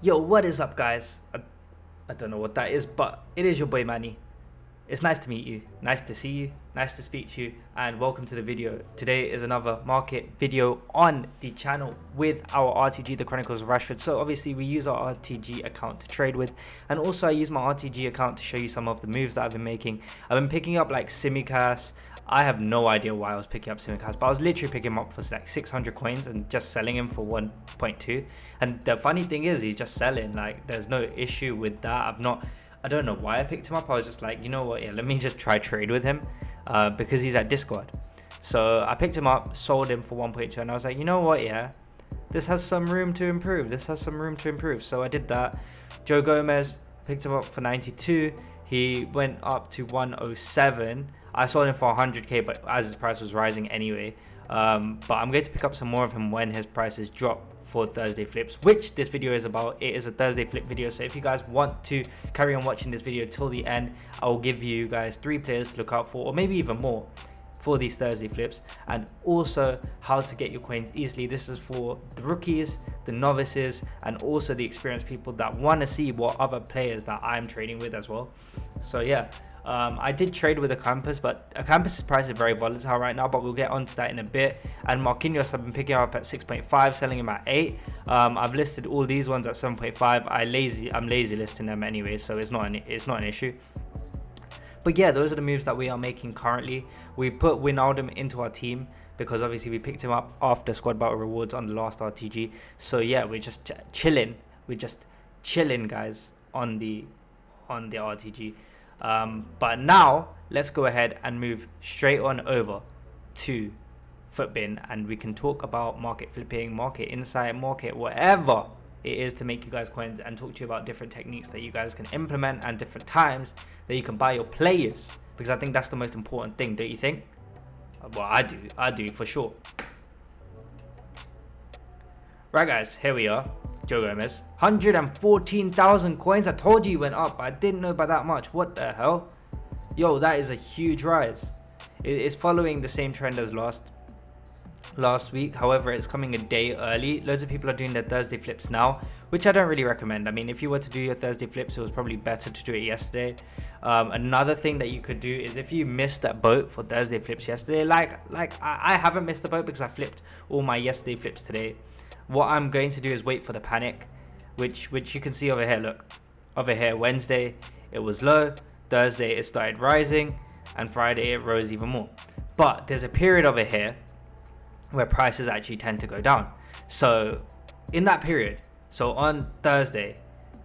Yo, what is up, guys? I don't know what that is, but it is your boy Mannii. It's nice to meet you, nice to see you, nice to speak to you, and welcome to the video. Today is another market video on the channel with our RTG, the Chronicles of Rashford. So obviously we use our RTG account to trade with, and also I use my RTG account to show you some of the moves that I've been making. I've been picking up like Simicast. I have no idea why I was picking up Simicast, but I was literally picking him up for like 600 coins and just selling him for 1.2. And the funny thing is, he's just selling. Like, there's no issue with that. I don't know why I picked him up. I was just like, you know what? Yeah, let me just try trade with him because he's at Discord. So I picked him up, sold him for 1.2, and I was like, you know what? Yeah, this has some room to improve. So I did that. Joe Gomez, picked him up for 92. He went up to 107. I sold him for 100k, but as his price was rising anyway. But I'm going to pick up some more of him when his prices drop for Thursday flips, which this video is about. It is a Thursday flip video, so if you guys want to carry on watching this video till the end, I will give you guys 3 players to look out for, or maybe even more, for these Thursday flips, and also how to get your coins easily. This is for the rookies, the novices, and also the experienced people that want to see what other players that I'm trading with as well. So yeah, I did trade with a campus, but a campus's price is very volatile right now, but we'll get onto that in a bit. And Marquinhos, I've been picking up at 6.5, selling him at 8. I've listed all these ones at 7.5. I'm lazy listing them anyway, so it's not an issue. But yeah, those are the moves that we are making currently. We put Wijnaldum into our team because obviously we picked him up after squad battle rewards on the last RTG. So yeah, we're just chilling. We're just chilling, guys, on the RTG. But now let's go ahead and move straight on over to Footbin, and we can talk about market flipping, market insight, market whatever it is to make you guys coins, and talk to you about different techniques that you guys can implement and different times that you can buy your players, because I think that's the most important thing, don't you think? Well, I do for sure. Right, guys, here we are. Joe Gomez, 114,000 coins. I told you he went up, but I didn't know by that much. What the hell? Yo, that is a huge rise. It's following the same trend as last week. However, it's coming a day early. Loads of people are doing their Thursday flips now, which I don't really recommend. I mean, if you were to do your Thursday flips, it was probably better to do it yesterday. Another thing that you could do is, if you missed that boat for Thursday flips yesterday, like I haven't missed the boat because I flipped all my yesterday flips today. What I'm going to do is wait for the panic, which you can see over here. Look, over here, Wednesday it was low, Thursday it started rising, and Friday it rose even more. But there's a period over here where prices actually tend to go down. So in that period, so on Thursday,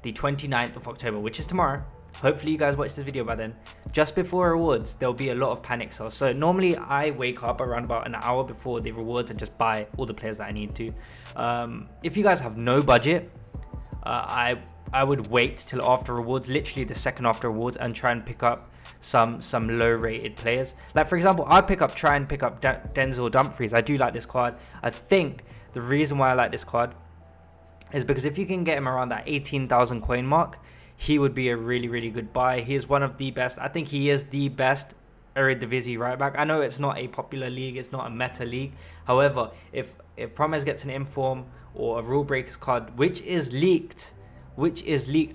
the 29th of October, which is tomorrow, hopefully you guys watch this video by then, just before rewards, there'll be a lot of panic sales. So normally I wake up around about an hour before the rewards and just buy all the players that I need to. If you guys have no budget, I would wait till after rewards, literally the second after rewards, and try and pick up some low rated players. Like, for example, I'll try and pick up Denzel Dumfries. I do like this card. I think the reason why I like this card is because if you can get him around that 18,000 coin mark, he would be a really, really good buy. He is one of the best. I think he is the best Eredivisie right back. I know it's not a popular league, it's not a meta league. However, if Promes gets an inform or a rule breakers card, which is leaked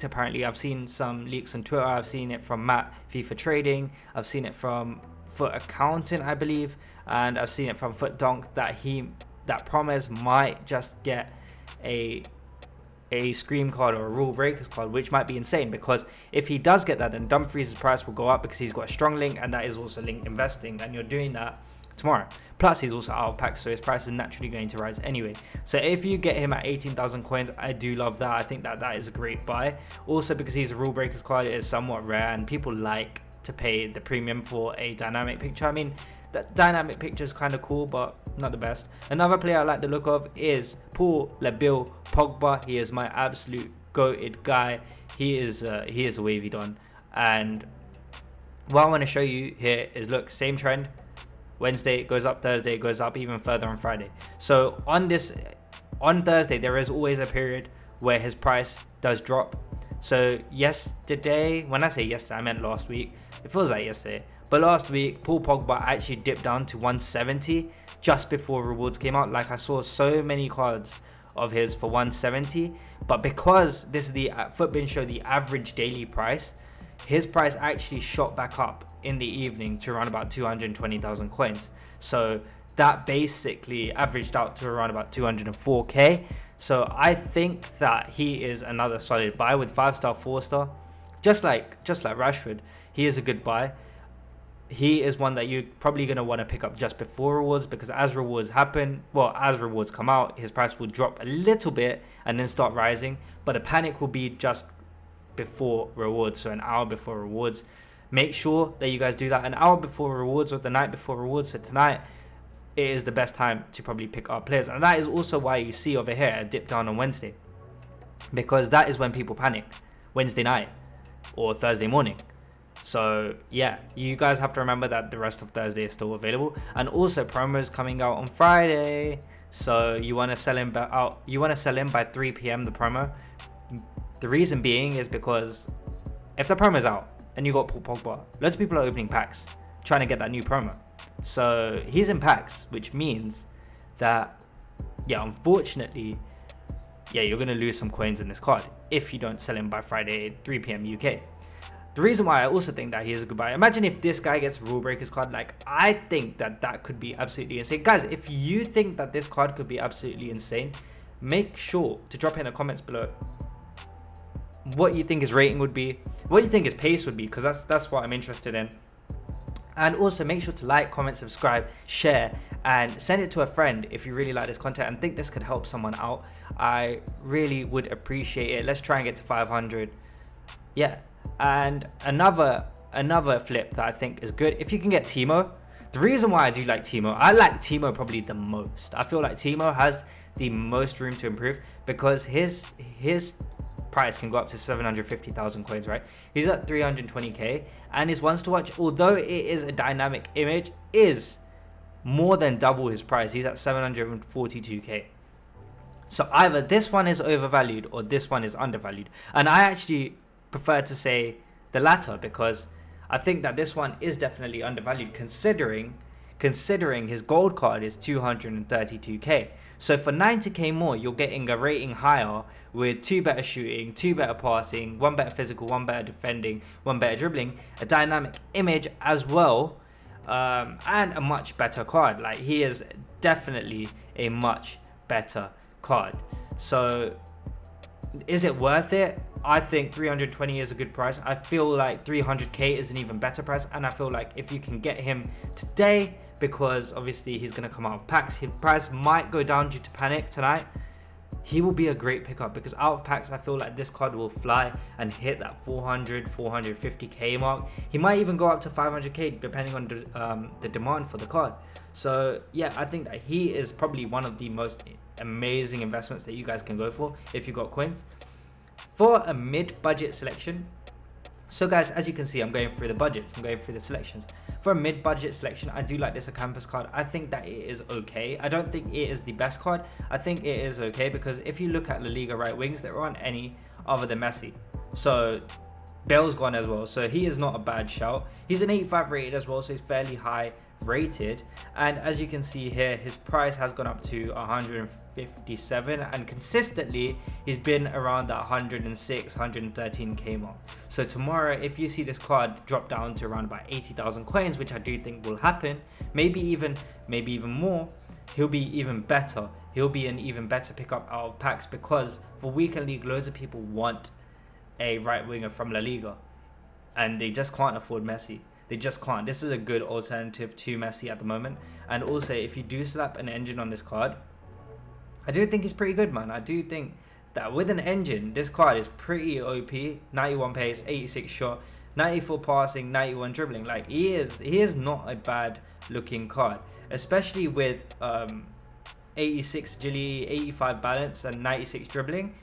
apparently. I've seen some leaks on Twitter. I've seen it from Matt FIFA Trading. I've seen it from Foot Accountant, I believe, and I've seen it from Foot Donk that Promes might just get a scream card or a rule breakers card, which might be insane, because if he does get that, then Dumfries' price will go up because he's got a strong link, and that is also link investing, and you're doing that tomorrow. Plus he's also out of pack, so his price is naturally going to rise anyway. So if you get him at 18,000 coins, I do love that. I think that is a great buy. Also, because he's a rule breakers card, it is somewhat rare, and people like to pay the premium for a dynamic picture. I mean, that dynamic picture is kind of cool, but not the best. Another player I like the look of is Paul Lebil Pogba. He is my absolute goated guy. He is a wavy don. And what I want to show you here is, look, same trend. Wednesday it goes up, Thursday it goes up even further on Friday. So on Thursday there is always a period where his price does drop. So yesterday, when I say yesterday, I meant last week. It feels like yesterday, but last week Paul Pogba actually dipped down to 170 just before rewards came out. Like, I saw so many cards of his for 170, But because this is the Footbin show the average daily price, his price actually shot back up in the evening to around about 220,000 coins. So that basically averaged out to around about 204k. So I think that he is another solid buy with 5-star, 4-star. Just like Rashford, he is a good buy. He is one that you're probably going to want to pick up just before rewards, because as rewards come out, his price will drop a little bit and then start rising. But the panic will be just before rewards, so an hour before rewards. Make sure that you guys do that an hour before rewards or the night before rewards. So tonight, it is the best time to probably pick up players. And that is also why you see over here a dip down on Wednesday, because that is when people panic, Wednesday night or Thursday morning. So yeah, you guys have to remember that the rest of Thursday is still available, and also promos coming out on Friday. So you want to sell in by 3 p.m. the promo. The reason being is because if the promo's out and you got Paul Pogba, loads of people are opening packs trying to get that new promo. So he's in packs, which means that, yeah, unfortunately, yeah, you're going to lose some coins in this card if you don't sell him by Friday 3 p.m. UK. The reason why I also think that he is a good buy, imagine if this guy gets a Rule Breakers card. Like, I think that could be absolutely insane. Guys, if you think that this card could be absolutely insane, make sure to drop in the comments below what you think his rating would be, what you think his pace would be, because that's what I'm interested in. And also make sure to like, comment, subscribe, share, and send it to a friend if you really like this content and think this could help someone out. I really would appreciate it. Let's try and get to 500. Yeah. And another flip that I think is good, if you can get Timo. The reason why I do like Timo, I like Timo probably the most. I feel like Timo has the most room to improve, because his price can go up to 750,000 coins, right? He's at 320k, and his ones to watch, although it is a dynamic image, is more than double his price. He's at 742k. So either this one is overvalued or this one is undervalued, and I actually prefer to say the latter, because I think that this one is definitely undervalued, considering his gold card is 232k. So for 90k more, you're getting a rating higher with 2 better shooting, 2 better passing, 1 better physical, 1 better defending, 1 better dribbling, a dynamic image as well, and a much better card. Like, he is definitely a much better card. So is it worth it? I think 320 is a good price. I feel like 300k is an even better price, and I feel like if you can get him today, because obviously he's going to come out of packs, his price might go down due to panic tonight. He will be a great pickup, because out of packs I feel like this card will fly and hit that 450k mark. He might even go up to 500k depending on the demand for the card. So yeah, I think that he is probably one of the most amazing investments that you guys can go for if you got coins. For a mid-budget selection, so guys, as you can see, I'm going through the budgets, I'm going through the selections. For a mid-budget selection, I do like this Campus card. I think that it is okay. I don't think it is the best card. I think it is okay, because if you look at La Liga right wings, there aren't any other than Messi. So Bale's gone as well, so he is not a bad shout. He's an 85 rated as well, so he's fairly high rated, and as you can see here, his price has gone up to 157, and consistently he's been around that 106, 113k mark. So tomorrow, if you see this card drop down to around about 80,000 coins, which I do think will happen, maybe even more, he'll be even better. He'll be an even better pickup out of packs, because for weekend league, loads of people want a right winger from La Liga, and they just can't afford Messi. They just can't. This is a good alternative to Messi at the moment. And also, if you do slap an engine on this card, I do think he's pretty good, man. I do think that with an engine, this card is pretty OP. 91 pace, 86 shot, 94 passing, 91 dribbling. Like, he is not a bad looking card, especially with 86 agility, 85 balance, and 96 dribbling.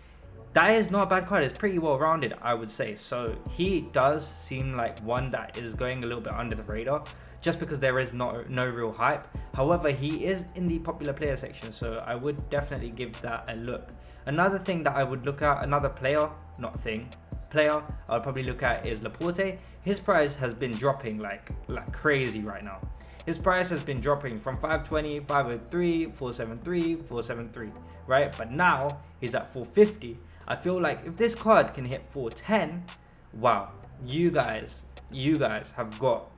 That is not a bad card. It's pretty well rounded, I would say. So he does seem like one that is going a little bit under the radar, just because there is no real hype. However, he is in the popular player section, so I would definitely give that a look. Another thing that I would look at, another player I would probably look at is Laporte. His price has been dropping like crazy right now. His price has been dropping from 520, 503, 473, 473, right? But now he's at 450. I feel like if this card can hit 410, wow, you guys have got,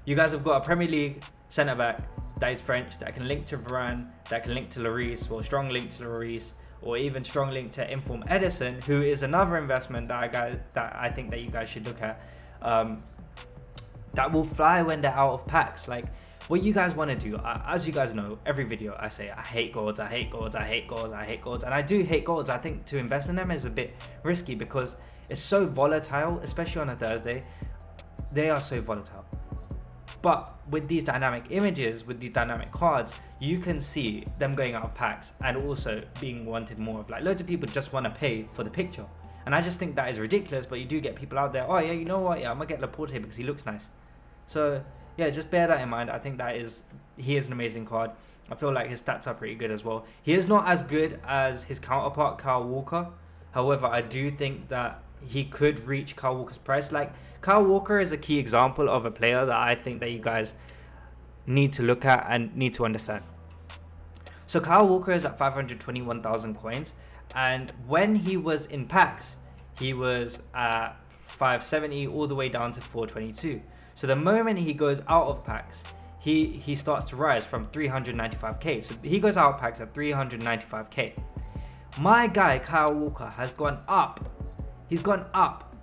you guys have got a Premier League centre back that is French, that can link to Varane, that can link to Lloris, or strong link to Lloris, or even strong link to Inform Edison, who is another investment that I think that you guys should look at. That will fly when they're out of packs. Like, what you guys want to do, as you guys know, every video I say I hate golds, I hate golds, I hate golds, I hate golds, and I do hate golds. I think to invest in them is a bit risky because it's so volatile, especially on a Thursday. They are so volatile. But with these dynamic images, with these dynamic cards, you can see them going out of packs and also being wanted more of. Like, loads of people just want to pay for the picture. And I just think that is ridiculous, but you do get people out there, oh yeah, you know what, yeah, I'm going to get Laporte because he looks nice. So yeah, just bear that in mind. I think he is an amazing card. I feel like his stats are pretty good as well. He is not as good as his counterpart, Kyle Walker. However, I do think that he could reach Kyle Walker's price. Like, Kyle Walker is a key example of a player that I think that you guys need to look at and need to understand. So Kyle Walker is at 521,000 coins, and when he was in packs, he was at 570 all the way down to 422. So the moment he goes out of packs, he starts to rise from 395k. So he goes out of packs at 395k. My guy Kyle Walker has gone up. He's gone up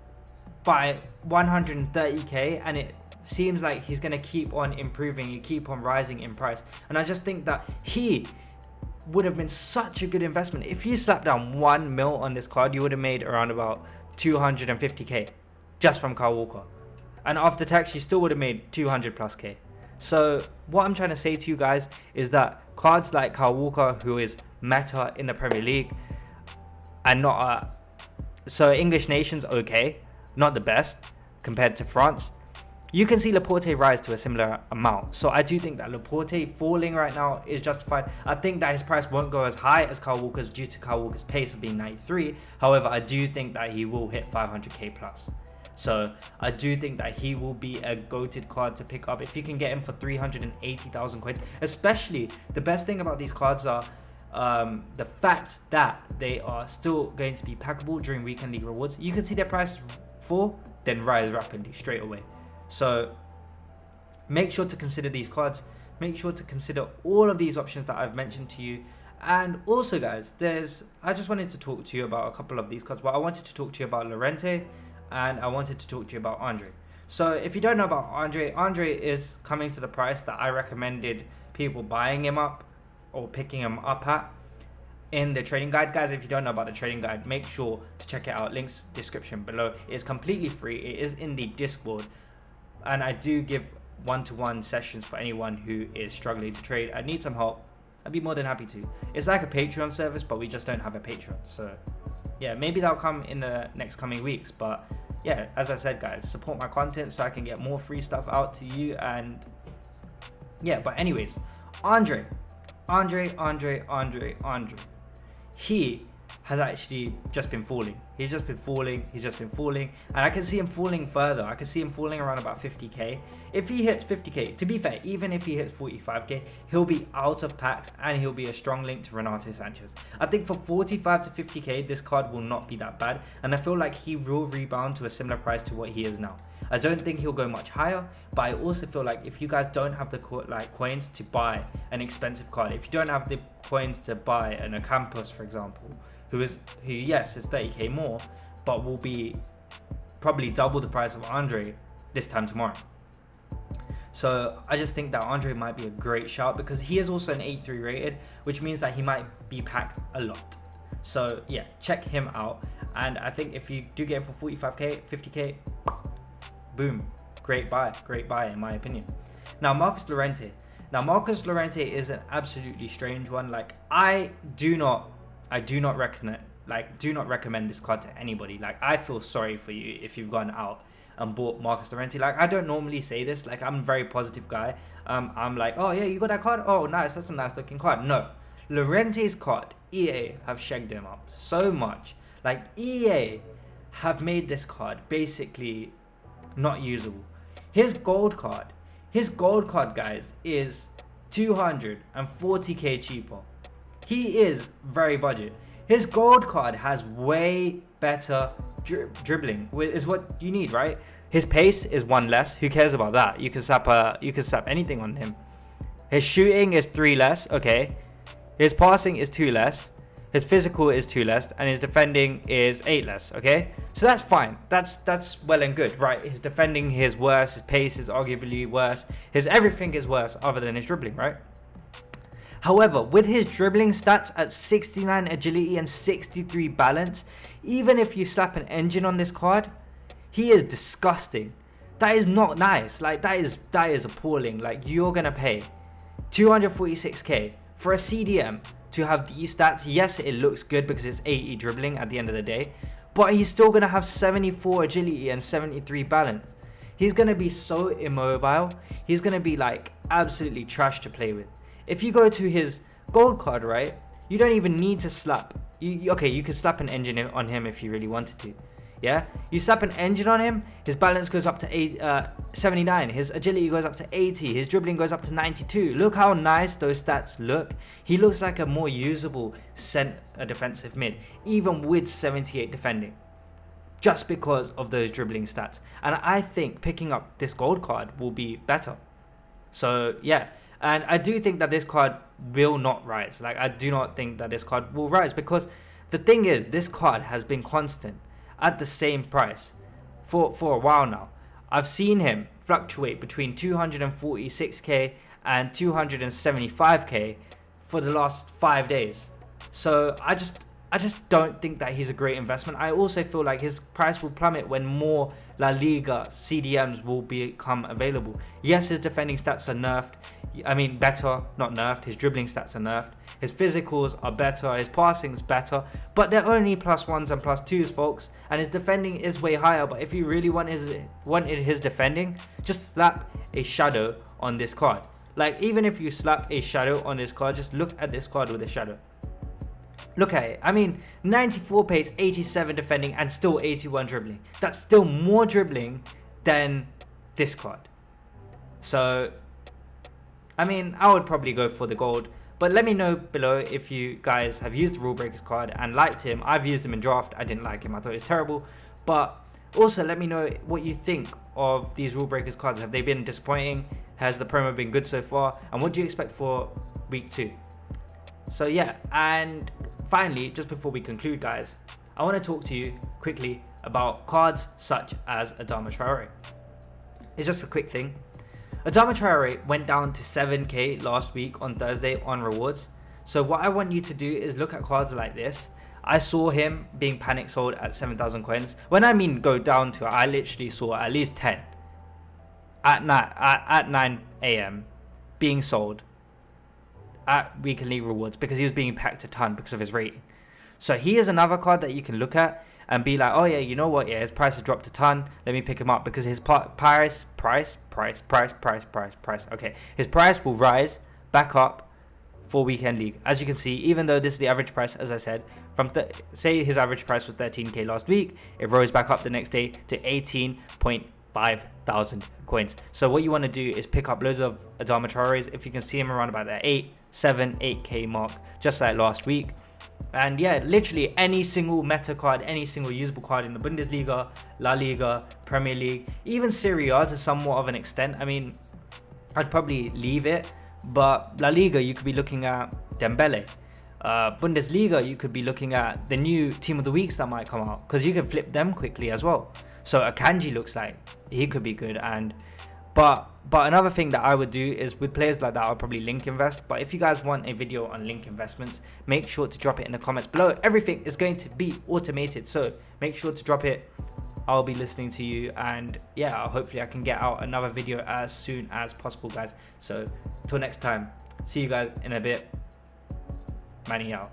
by 130k, and it seems like he's going to keep on improving and keep on rising in price. And I just think that he would have been such a good investment. If you slapped down 1 mil on this card, you would have made around about 250k just from Kyle Walker. And after tax, you still would have made 200 plus k. So what I'm trying to say to you guys is that cards like Kyle Walker, who is meta in the Premier League, and not so English nation's okay, not the best compared to France. You can see Laporte rise to a similar amount. So I do think that Laporte falling right now is justified. I think that his price won't go as high as Kyle Walker's due to Kyle Walker's pace of being 93. However, I do think that he will hit 500k plus. So I do think that he will be a goated card to pick up if you can get him for 380,000 coins. Especially, the best thing about these cards are the fact that they are still going to be packable during weekend league rewards. You can see their price fall, then rise rapidly straight away. So make sure to consider these cards. Make sure to consider all of these options that I've mentioned to you. And also, guys, I just wanted to talk to you about a couple of these cards. Well, I wanted to talk to you about Lorente, and I wanted to talk to you about Andre. So if you don't know about Andre is coming to the price that I recommended people buying him up or picking him up at in the trading guide. Guys, if you don't know about the trading guide, make sure to check it out. Links description below. It's completely free. It is in the Discord, and I do give one-to-one sessions for anyone who is struggling to trade and need some help. I'd be more than happy to. It's like a Patreon service, but we just don't have a Patreon. So yeah, maybe that'll come in the next coming weeks. But yeah, as I said, guys, support my content so I can get more free stuff out to you. And yeah, but anyways, Andre. He has actually just been falling. He's just been falling. And I can see him falling further. I can see him falling around about 50k. If he hits 50k, to be fair, even if he hits 45k, he'll be out of packs and he'll be a strong link to Renato Sanchez. I think for 45 to 50k, this card will not be that bad. And I feel like he will rebound to a similar price to what he is now. I don't think he'll go much higher, but I also feel like if you guys don't have the coins to buy an expensive card, if you don't have the coins to buy an Ocampos, for example, who yes, is 30k more, but will be probably double the price of Andre this time tomorrow. So I just think that Andre might be a great shout because he is also an 83 rated, which means that he might be packed a lot. So yeah, check him out. And I think if you do get him for 45k, 50k, boom, great buy in my opinion. Now Marcus Lorente is an absolutely strange one. Like, I do not recommend this card to anybody. Like, I feel sorry for you if you've gone out and bought Marcus Lorente. Like, I don't normally say this. Like, I'm a very positive guy. I'm like, oh yeah, you got that card? Oh nice, that's a nice looking card. No, Lorente's card, EA have shagged him up so much. Like, EA have made this card basically not usable. His gold card, guys, is 240k cheaper. He is very budget. His gold card has way better dribbling, is what you need, right? His pace is 1 less. Who cares about that? You can slap anything on him. His shooting is 3 less. Okay. His passing is 2 less. His physical is 2 less, and his defending is 8 less. Okay, so that's fine. That's well and good, right? His defending is worse. His pace is arguably worse. His everything is worse other than his dribbling, right? However, with his dribbling stats at 69 agility and 63 balance, even if you slap an engine on this card, he is disgusting. That is not nice. Like, that is appalling. Like, you're gonna pay 246k for a CDM to have these stats. Yes, it looks good because it's 80 dribbling at the end of the day, but he's still gonna have 74 agility and 73 balance. He's gonna be so immobile. He's gonna be like absolutely trash to play with. If you go to his gold card, right, you don't even need to slap. Okay, you could slap an engine on him if you really wanted to. Yeah, you slap an engine on him, his balance goes up to 79, his agility goes up to 80, his dribbling goes up to 92. Look how nice those stats look. He looks like a more usable defensive mid, even with 78 defending, just because of those dribbling stats. And I think picking up this gold card will be better. So yeah, and I do think that this card will not rise. Like, I do not think that this card will rise, because the thing is, this card has been constant at the same price for a while now. I've seen him fluctuate between 246k and 275k for the last 5 days. So I just don't think that he's a great investment. I also feel like his price will plummet when more La Liga CDMs will become available. Yes, his defending stats are nerfed. I mean, better, not nerfed. His dribbling stats are nerfed. His physicals are better. His passing's better. But they're only +1s and +2s, folks. And his defending is way higher. But if you really wanted his defending, just slap a shadow on this card. Like, even if you slap a shadow on this card, just look at this card with a shadow. Look at it. I mean, 94 pace, 87 defending, and still 81 dribbling. That's still more dribbling than this card. So, I mean, I would probably go for the gold. But let me know below if you guys have used the Rule Breakers card and liked him. I've used him in draft. I didn't like him. I thought it was terrible. But also, let me know what you think of these Rule Breakers cards. Have they been disappointing? Has the promo been good so far? And what do you expect for week 2? So yeah, and finally, just before we conclude, guys, I want to talk to you quickly about cards such as Adama Traore. It's just a quick thing. Adama Traore went down to 7k last week on Thursday on rewards. So what I want you to do is look at cards like this. I saw him being panic sold at 7,000 coins. When I mean go down to, I literally saw at least 10 at 9 a.m. being sold at Weekend League rewards because he was being packed a ton because of his rating. So he is another card that you can look at and be like, oh yeah, you know what? Yeah, his price has dropped a ton. Let me pick him up because his price. Okay, his price will rise back up for Weekend League. As you can see, even though this is the average price, as I said, from say his average price was 13k last week, it rose back up the next day to 18.5 thousand coins. So what you want to do is pick up loads of Adama Traores if you can see him around about that 8k mark, just like last week. And yeah, literally any single meta card, any single usable card in the Bundesliga, La Liga, Premier League, even Serie A to somewhat of an extent. I mean, I'd probably leave it, but La Liga, you could be looking at Dembele. Bundesliga, you could be looking at the new team of the weeks that might come out, because you can flip them quickly as well. So Akanji looks like he could be good. And but another thing that I would do is with players like that, I'll probably link invest. But if you guys want a video on link investments, make sure to drop it in the comments below. Everything is going to be automated, so make sure to drop it. I'll be listening to you, and yeah, hopefully I can get out another video as soon as possible, guys. So till next time, see you guys in a bit. Mannii out.